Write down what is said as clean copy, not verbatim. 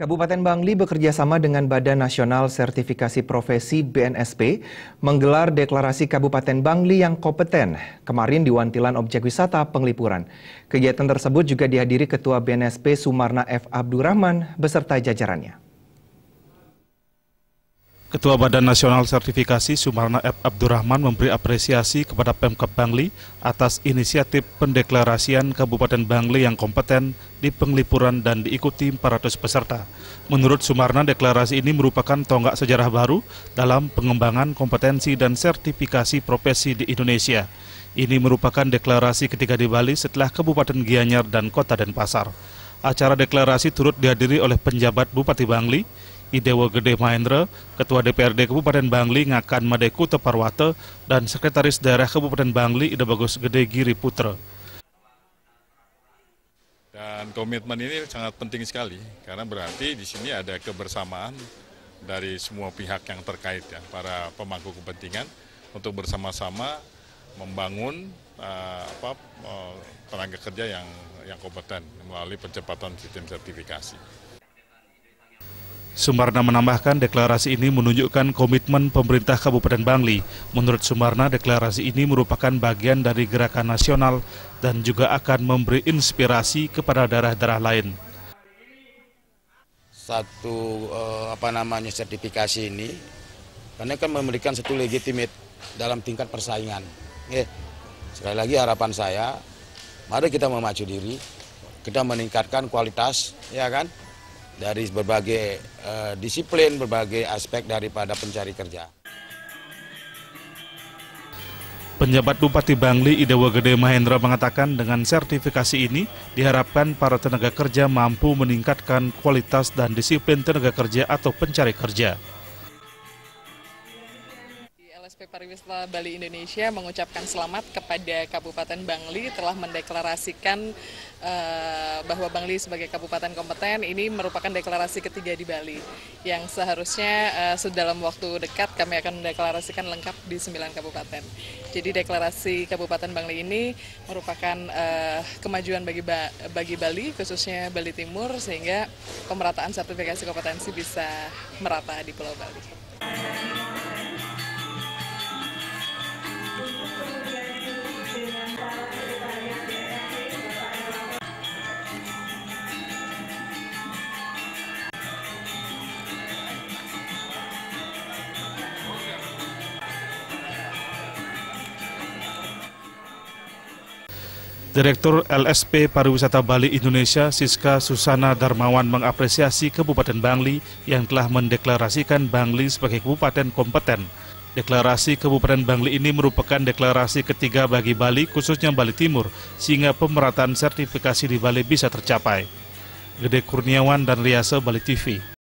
Kabupaten Bangli bekerja sama dengan Badan Nasional Sertifikasi Profesi (BNSP) menggelar deklarasi Kabupaten Bangli yang kompeten kemarin di Wantilan Objek Wisata Penglipuran. Kegiatan tersebut juga dihadiri Ketua BNSP Sumarna F. Abdurrahman beserta jajarannya. Ketua Badan Nasional Sertifikasi Sumarna F. Abdurrahman memberi apresiasi kepada Pemkab Bangli atas inisiatif pendeklarasian Kabupaten Bangli yang kompeten di Penglipuran dan diikuti 400 peserta. Menurut Sumarna, deklarasi ini merupakan tonggak sejarah baru dalam pengembangan kompetensi dan sertifikasi profesi di Indonesia. Ini merupakan deklarasi ketiga di Bali setelah Kabupaten Gianyar dan Kota Denpasar. Acara deklarasi turut dihadiri oleh penjabat Bupati Bangli, Idewo Gede Mahendra, Ketua DPRD Kabupaten Bangli Ngakan Madeku Teparwate, dan Sekretaris Daerah Kabupaten Bangli Ida Bagus Gede Giri Putra. Dan komitmen ini sangat penting sekali, karena berarti di sini ada kebersamaan dari semua pihak yang terkait, ya, para pemangku kepentingan untuk bersama-sama membangun tenaga kerja yang kompeten melalui percepatan sistem sertifikasi. Sumarna menambahkan deklarasi ini menunjukkan komitmen pemerintah Kabupaten Bangli. Menurut Sumarna, deklarasi ini merupakan bagian dari gerakan nasional dan juga akan memberi inspirasi kepada daerah-daerah lain. Sertifikasi ini karena kan memberikan satu legitimate dalam tingkat persaingan. Sekali lagi harapan saya, mari kita memacu diri, kita meningkatkan kualitas, ya kan? Dari berbagai disiplin, berbagai aspek daripada pencari kerja. Penjabat Bupati Bangli Idewo Gede Mahendra mengatakan dengan sertifikasi ini diharapkan para tenaga kerja mampu meningkatkan kualitas dan disiplin tenaga kerja atau pencari kerja. LSP Pariwisata Bali Indonesia mengucapkan selamat kepada Kabupaten Bangli telah mendeklarasikan bahwa Bangli sebagai kabupaten kompeten. Ini merupakan deklarasi ketiga di Bali yang seharusnya dalam waktu dekat kami akan mendeklarasikan lengkap di 9 kabupaten. Jadi deklarasi Kabupaten Bangli ini merupakan kemajuan bagi Bali, khususnya Bali Timur, sehingga pemerataan sertifikasi kompetensi bisa merata di Pulau Bali. Direktur LSP Pariwisata Bali Indonesia Siska Susana Darmawan mengapresiasi Kabupaten Bangli yang telah mendeklarasikan Bangli sebagai kabupaten kompeten. Deklarasi Kabupaten Bangli ini merupakan deklarasi ketiga bagi Bali, khususnya Bali Timur, sehingga pemerataan sertifikasi di Bali bisa tercapai. Gede Kurniawan dan Riasa, Bali TV.